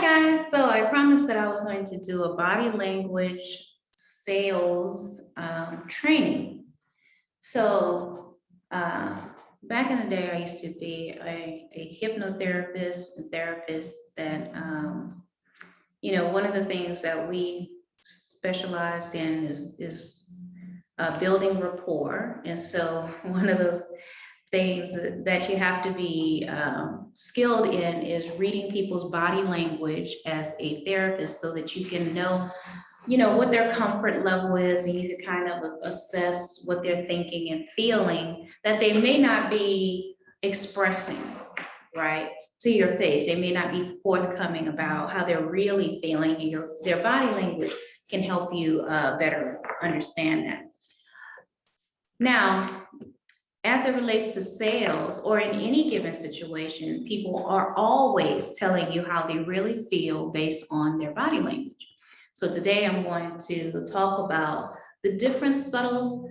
guys. So I promised that I was going to do a body language sales training. So back in the day, I used to be a hypnotherapist, a therapist that, one of the things that we specialized in is building rapport. And so one of those things that you have to be skilled in is reading people's body language as a therapist so that you can know, what their comfort level is, and you can kind of assess what they're thinking and feeling that they may not be expressing, right, to your face. They may not be forthcoming about how they're really feeling, and their body language can help you better understand that. Now, as it relates to sales or in any given situation, people are always telling you how they really feel based on their body language. So today I'm going to talk about the different subtle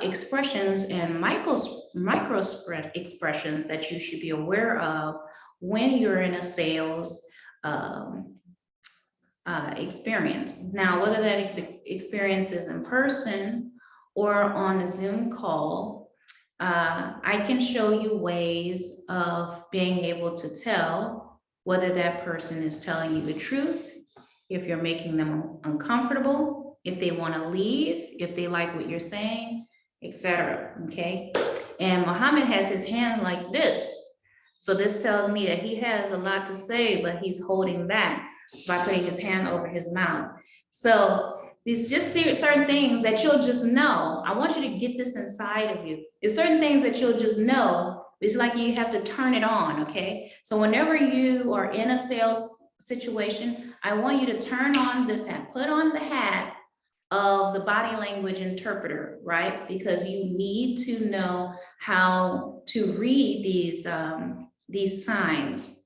expressions and micro expressions that you should be aware of when you're in a sales experience. Now, whether that experience is in person or on a Zoom call, I can show you ways of being able to tell whether that person is telling you the truth, if you're making them uncomfortable, if they want to leave, if they like what you're saying, etc. Okay. And Muhammad has his hand like this. So this tells me that he has a lot to say, but he's holding back by putting his hand over his mouth. So these just certain things that you'll just know. I want you to get this inside of you. It's certain things that you'll just know. It's like you have to turn it on, okay? So whenever you are in a sales situation, I want you to turn on this hat, put on the hat of the body language interpreter, right? Because you need to know how to read these signs,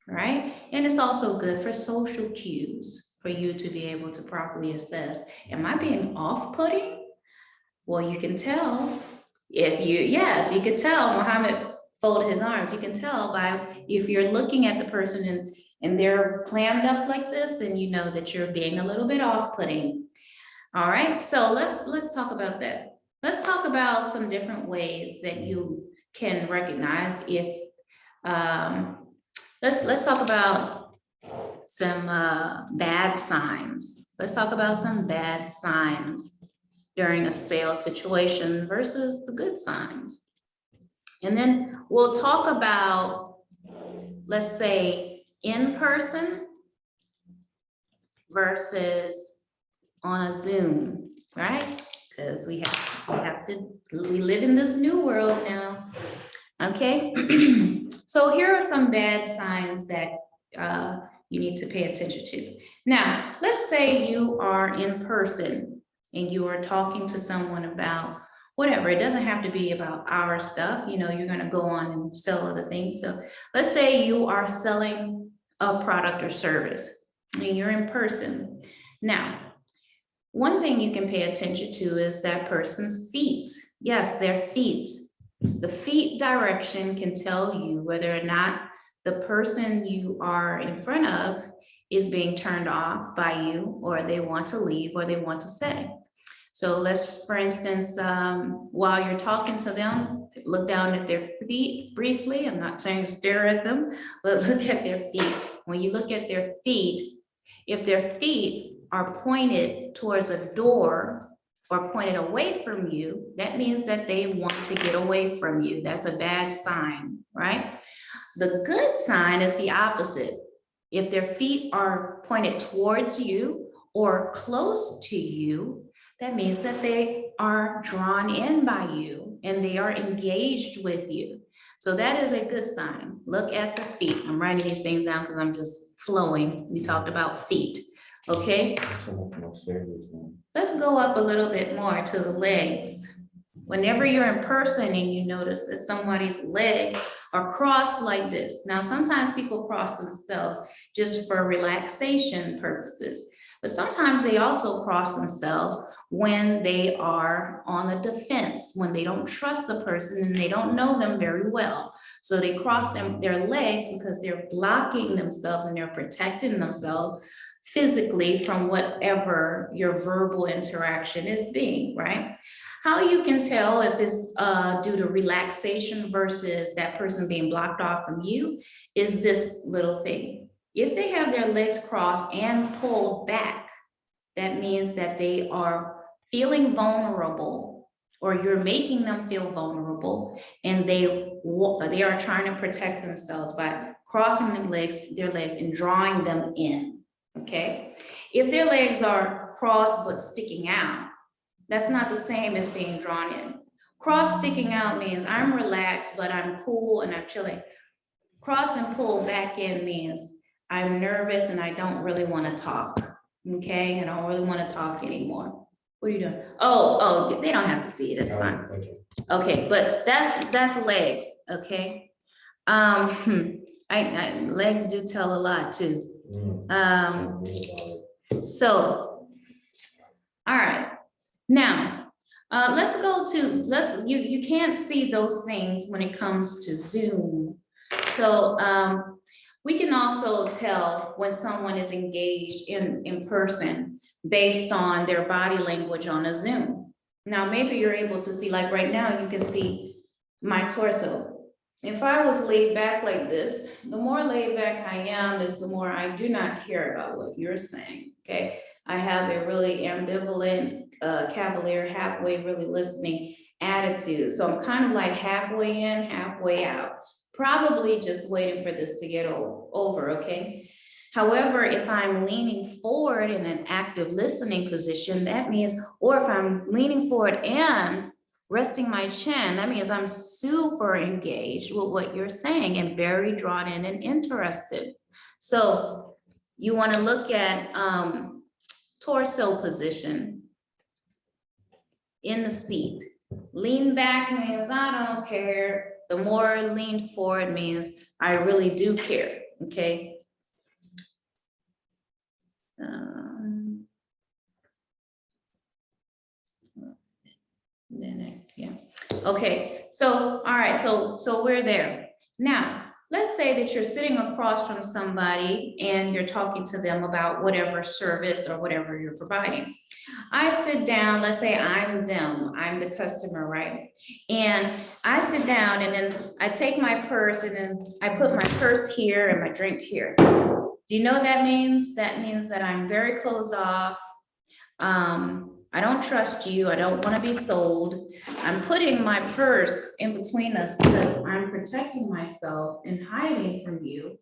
right? And it's also good for social cues, for you to be able to properly assess, am I being off-putting? Well, you can tell you can tell. Muhammad folded his arms. You can tell by, if you're looking at the person and they're clammed up like this, then you know that you're being a little bit off-putting. All right, so let's talk about that. Let's talk about some different ways that you can recognize if, let's talk about some bad signs. Let's talk about some bad signs during a sales situation versus the good signs. And then we'll talk about, let's say, in person versus on a Zoom, right? Because we live in this new world now. Okay. So here are some bad signs that you need to pay attention to. Now, let's say you are in person and you are talking to someone about whatever. It doesn't have to be about our stuff. You're going to go on and sell other things. So let's say you are selling a product or service and you're in person. Now, one thing you can pay attention to is that person's feet. Yes, their feet. The feet direction can tell you whether or not the person you are in front of is being turned off by you, or they want to leave, or they want to stay. So let's, for instance, while you're talking to them, look down at their feet briefly. I'm not saying stare at them, but look at their feet. When you look at their feet, if their feet are pointed towards a door or pointed away from you, that means that they want to get away from you. That's a bad sign, right? The good sign is the opposite. If their feet are pointed towards you or close to you, that means that they are drawn in by you and they are engaged with you. So that is a good sign. Look at the feet. I'm writing these things down because I'm just flowing. We talked about feet. Okay. Let's go up a little bit more to the legs. Whenever you're in person and you notice that somebody's legs are crossed like this. Now, sometimes people cross themselves just for relaxation purposes, but sometimes they also cross themselves when they are on the defense, when they don't trust the person and they don't know them very well. So they cross their legs because they're blocking themselves and they're protecting themselves physically from whatever your verbal interaction is being, right? How you can tell if it's due to relaxation versus that person being blocked off from you is this little thing. If they have their legs crossed and pulled back, that means that they are feeling vulnerable, or you're making them feel vulnerable, and they are trying to protect themselves by crossing their legs and drawing them in, okay? If their legs are crossed but sticking out, that's not the same as being drawn in. Cross sticking out means I'm relaxed, but I'm cool and I'm chilling. Cross and pull back in means I'm nervous and I don't really want to talk. Okay, I don't really want to talk anymore. What are you doing? Oh, they don't have to see it. It's fine. Okay, but that's legs. Okay. Legs do tell a lot too. So, all right. Now, you can't see those things when it comes to Zoom. So we can also tell when someone is engaged in person based on their body language on a Zoom. Now, maybe you're able to see, like right now, you can see my torso. If I was laid back like this, the more laid back I am is the more I do not care about what you're saying, okay? I have a really ambivalent, cavalier, halfway really listening attitude. So I'm kind of like halfway in, halfway out, probably just waiting for this to get over, okay? However, if I'm leaning forward in an active listening position, that means, or if I'm leaning forward and resting my chin, that means I'm super engaged with what you're saying and very drawn in and interested. So you want to look at torso position in the seat. Lean back means I don't care. The more leaned forward means I really do care, okay? Yeah. Okay, so, all right, so we're there. Now, let's say that you're sitting across from somebody and you're talking to them about whatever service or whatever you're providing. I sit down, let's say I'm them, I'm the customer, right? And I sit down and then I take my purse and then I put my purse here and my drink here. Do you know what that means? That means that I'm very closed off. I don't trust you. I don't want to be sold. I'm putting my purse in between us because I'm protecting myself and hiding from you.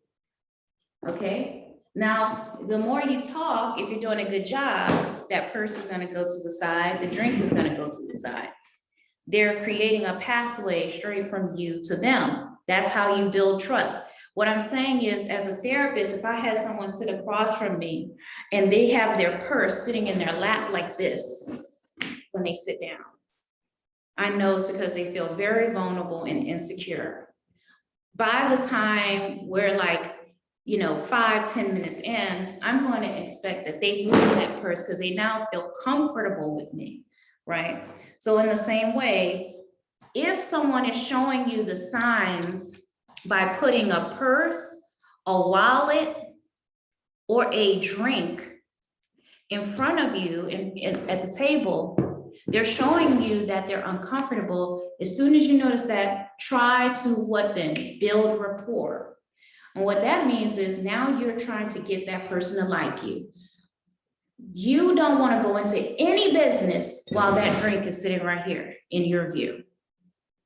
Okay. Now, the more you talk, if you're doing a good job, that purse is going to go to the side. The drink is going to go to the side. They're creating a pathway straight from you to them. That's how you build trust. What I'm saying is, as a therapist, if I had someone sit across from me and they have their purse sitting in their lap like this when they sit down, I know it's because they feel very vulnerable and insecure. By the time we're like, 5-10 minutes in, I'm going to expect that they move that purse because they now feel comfortable with me, right? So in the same way, if someone is showing you the signs by putting a purse, a wallet, or a drink in front of you at the table, they're showing you that they're uncomfortable. As soon as you notice that, try to build rapport. And what that means is now you're trying to get that person to like you. You don't want to go into any business while that drink is sitting right here in your view.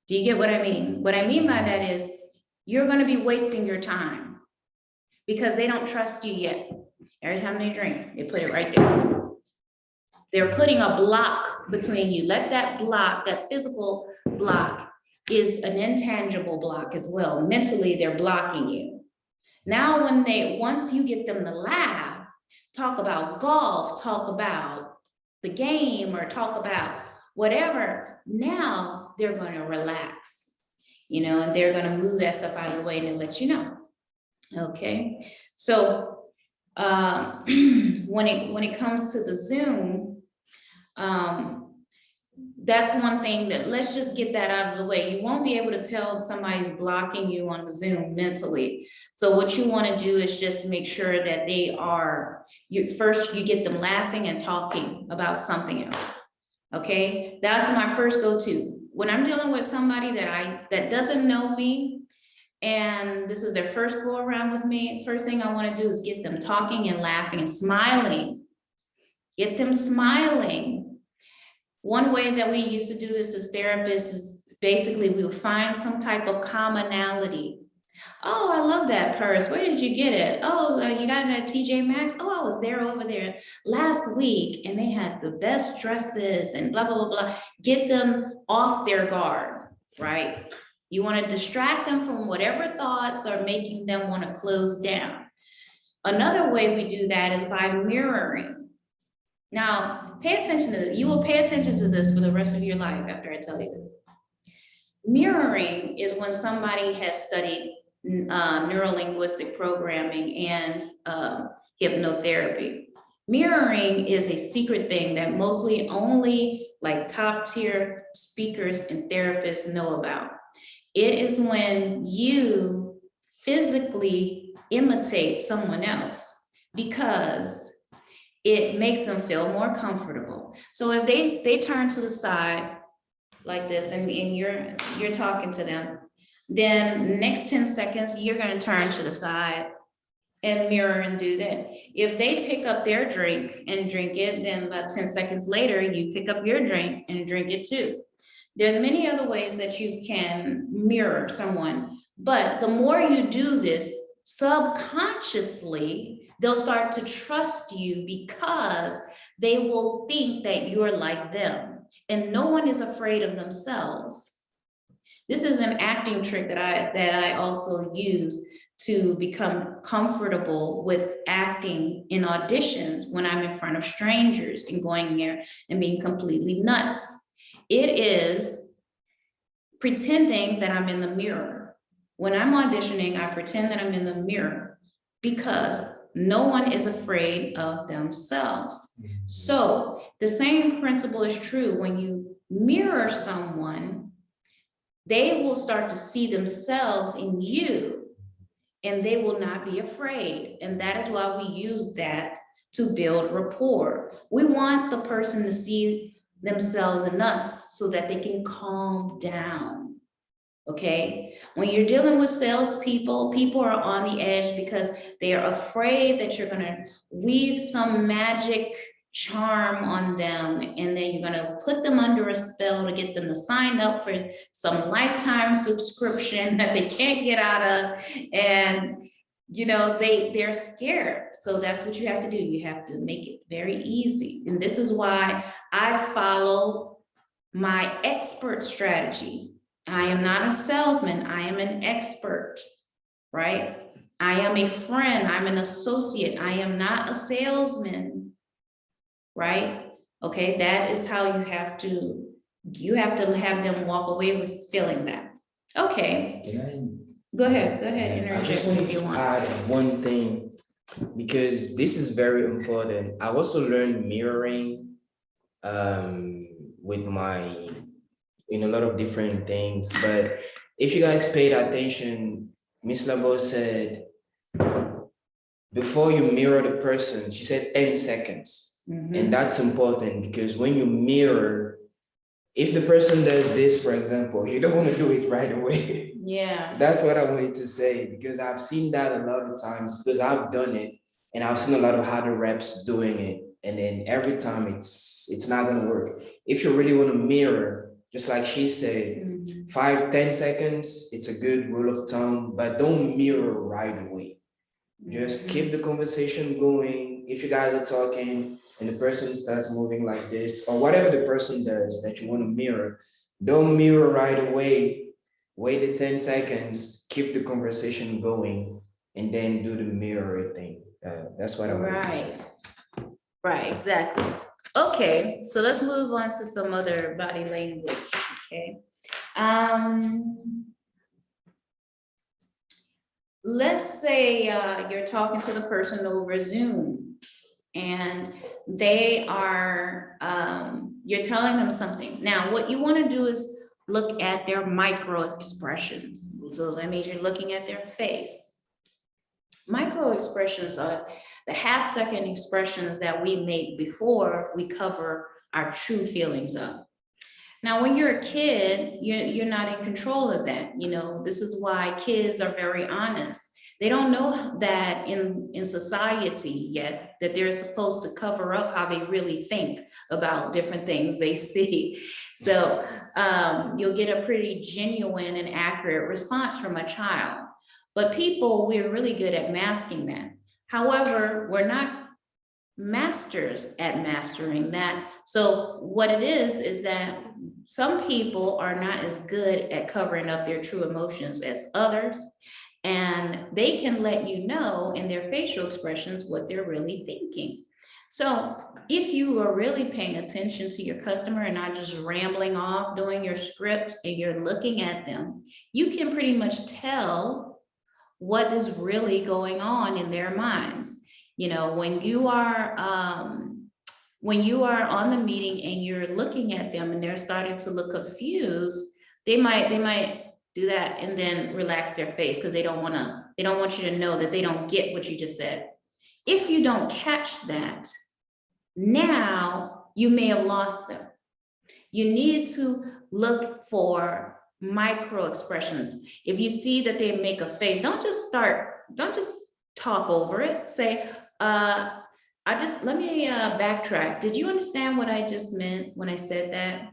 Do you get what I mean? What I mean by that is you're going to be wasting your time because they don't trust you yet. Every time they drink, they put it right there. They're putting a block between you. Let that block, that physical block, is an intangible block as well. Mentally, they're blocking you. Now, once you get them to laugh, talk about golf, talk about the game, or talk about whatever, now they're going to relax, and they're going to move that stuff out of the way and let you know. Okay, so when it comes to the Zoom, That's one thing that, let's just get that out of the way. You won't be able to tell if somebody's blocking you on the Zoom mentally. So what you want to do is just make sure that they are, first you get them laughing and talking about something else. Okay, that's my first go-to. When I'm dealing with somebody that doesn't know me, and this is their first go around with me, first thing I want to do is get them talking and laughing and smiling. Get them smiling. One way that we used to do this as therapists is basically we would find some type of commonality. Oh, I love that purse. Where did you get it? Oh, you got it at TJ Maxx? Oh, I was there over there last week and they had the best dresses and blah, blah, blah, blah. Get them off their guard, right? You want to distract them from whatever thoughts are making them want to close down. Another way we do that is by mirroring. Now, pay attention to this. You will pay attention to this for the rest of your life after I tell you this. Mirroring is when somebody has studied neuro-linguistic programming and hypnotherapy. Mirroring is a secret thing that mostly only like top tier speakers and therapists know about. It is when you physically imitate someone else because it makes them feel more comfortable. So if they turn to the side like this and you're talking to them, then next 10 seconds, you're gonna turn to the side and mirror and do that. If they pick up their drink and drink it, then about 10 seconds later, you pick up your drink and drink it too. There's many other ways that you can mirror someone, but the more you do this subconsciously, they'll start to trust you because they will think that you're like them, and no one is afraid of themselves. This is an acting trick that I also use to become comfortable with acting in auditions when I'm in front of strangers and going there and being completely nuts. It is pretending that I'm in the mirror. When I'm auditioning, I pretend that I'm in the mirror because no one is afraid of themselves. So the same principle is true when you mirror someone, they will start to see themselves in you and they will not be afraid. And that is why we use that to build rapport. We want the person to see themselves in us so that they can calm down. Okay, when you're dealing with salespeople, people are on the edge because they are afraid that you're going to weave some magic charm on them, and then you're going to put them under a spell to get them to sign up for some lifetime subscription that they can't get out of, and you know they're scared. So that's what you have to do. You have to make it very easy, and this is why I follow my expert strategy. I am not a salesman, I am an expert, right? I am a friend, I'm an associate, I am not a salesman, right? Okay, that is how you have to have them walk away with feeling that. Okay, go ahead, I just wanted to add one thing because this is very important. I also learned mirroring with my in a lot of different things, but if you guys paid attention, Miss Labo said before you mirror the person, she said 10 seconds. And that's important because when you mirror, if the person does this, for example, you don't want to do it right away. Yeah. That's what I wanted to say because I've seen that a lot of times because I've done it and I've seen a lot of harder reps doing it. And then every time it's not gonna work. If you really want to mirror, just like she said, 5-10 seconds, it's a good rule of thumb, but don't mirror right away. Just keep the conversation going. If you guys are talking and the person starts moving like this, or whatever the person does that you want to mirror, don't mirror right away. Wait the 10 seconds, keep the conversation going, and then do the mirror thing. That's what I want to say. Right, exactly. Okay, so let's move on to some other body language, okay? Let's say you're talking to the person over Zoom, and they are, you're telling them something. Now, what you want to do is look at their micro expressions. So that means you're looking at their face. Micro expressions are the half-second expressions that we make before we cover our true feelings up. Now, when you're a kid, you're not in control of that. You know, this is why kids are very honest. They don't know that in society yet, that they're supposed to cover up how they really think about different things they see. So you'll get a pretty genuine and accurate response from a child. But people, we're really good at masking that. However, we're not masters at mastering that. So what it is that some people are not as good at covering up their true emotions as others. And they can let you know in their facial expressions what they're really thinking. So if you are really paying attention to your customer and not just rambling off doing your script and you're looking at them, you can pretty much tell what is really going on in their minds. You know, when you are on the meeting and you're looking at them and they're starting to look confused, they might do that and then relax their face because they don't want you to know that they don't get what you just said. If you don't catch that, now you may have lost them. You need to look for micro expressions. If you see that they make a face, don't just talk over it. Say, let me backtrack. Did you understand what I just meant when I said that?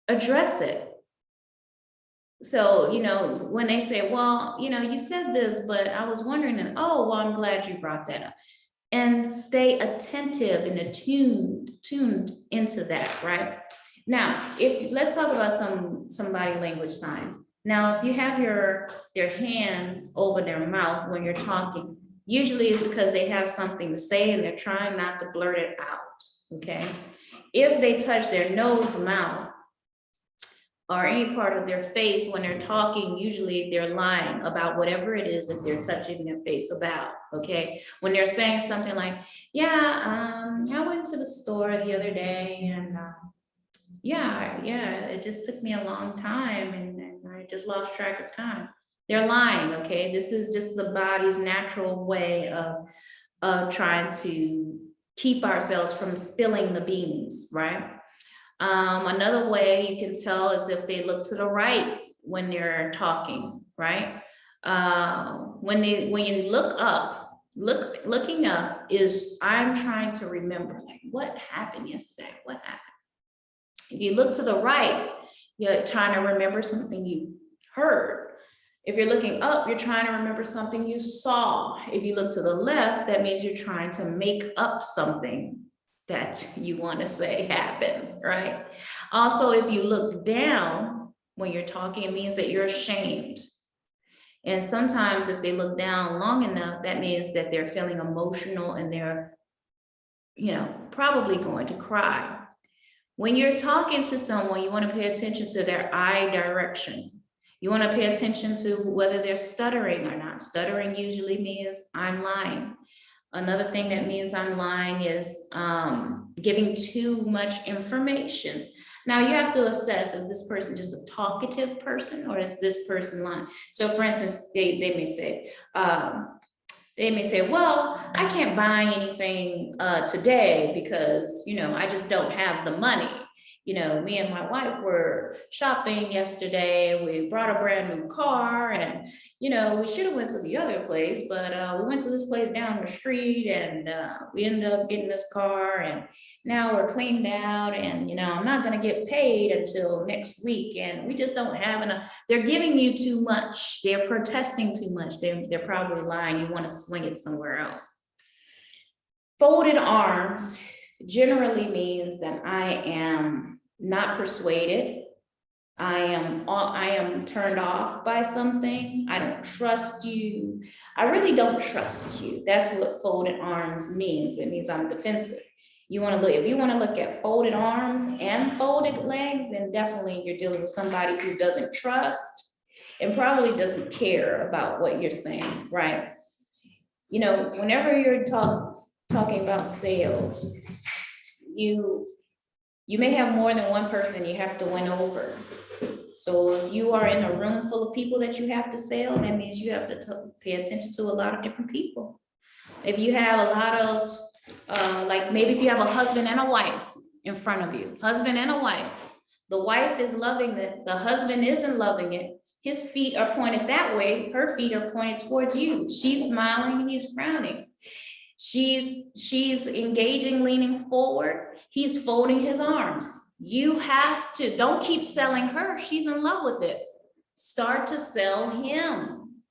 Address it. So, you know, when they say, well, you know, you said this, but I was wondering, and oh, well, I'm glad you brought that up. And stay attentive and tuned into that, right? Now, let's talk about some body language signs. Now, if you have their hand over their mouth when you're talking, usually it's because they have something to say and they're trying not to blurt it out, okay? If they touch their nose, mouth, or any part of their face when they're talking, usually they're lying about whatever it is that they're touching their face about, okay? When they're saying something like, yeah, I went to the store the other day and yeah, it just took me a long time and I just lost track of time. They're lying, okay? This is just the body's natural way of trying to keep ourselves from spilling the beans, right? Another way you can tell is if they look to the right when they're talking, right? When you look up, looking up is I'm trying to remember, like, what happened yesterday? What happened? If you look to the right, you're trying to remember something you heard. If you're looking up, you're trying to remember something you saw. If you look to the left, that means you're trying to make up something that you want to say happened, right? Also, if you look down when you're talking, it means that you're ashamed. And sometimes if they look down long enough, that means that they're feeling emotional and they're, you know, probably going to cry. When you're talking to someone, you want to pay attention to their eye direction. You want to pay attention to whether they're stuttering or not. Stuttering usually means I'm lying. Another thing that means I'm lying is giving too much information. Now you have to assess if this person is just a talkative person or is this person lying. So for instance, they may say, well, I can't buy anything today because, you know, I just don't have the money. You know, me and my wife were shopping yesterday. We brought a brand new car and, you know, we should have went to the other place, but we went to this place down the street and we ended up getting this car and now we're cleaned out and, you know, I'm not going to get paid until next week and we just don't have enough. They're giving you too much. They're protesting too much. They're probably lying. You want to swing it somewhere else. Folded arms generally means that I am not persuaded. I am turned off by something. I don't trust you. I really don't trust you. That's what folded arms means. It means I'm defensive. If you want to look at folded arms and folded legs, then definitely you're dealing with somebody who doesn't trust and probably doesn't care about what you're saying, right? You know, whenever you're talking, talking about sales, you may have more than one person you have to win over. So if you are in a room full of people that you have to sell, that means you have to pay attention to a lot of different people. If you have a lot of, like maybe if you have a husband and a wife in front of you, husband and a wife, the wife is loving it, the husband isn't loving it. His feet are pointed that way, her feet are pointed towards you. She's smiling, he's frowning. She's engaging, leaning forward, he's folding his arms. You have to, don't keep selling her, she's in love with it. Start to sell him.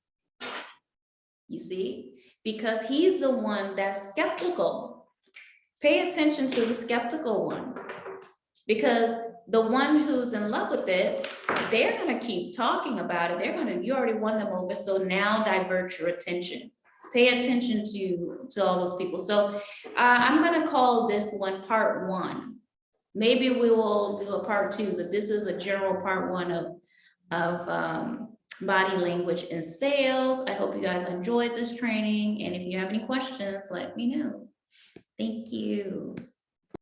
You see, because he's the one that's skeptical. Pay attention to the skeptical one, because the one who's in love with it, they're gonna keep talking about it. You already won them over, so now divert your attention. Pay attention to all those people. So I'm gonna call this one part 1. Maybe we will do a part 2, but this is a general part 1 of body language in sales. I hope you guys enjoyed this training, and if you have any questions, let me know. Thank you.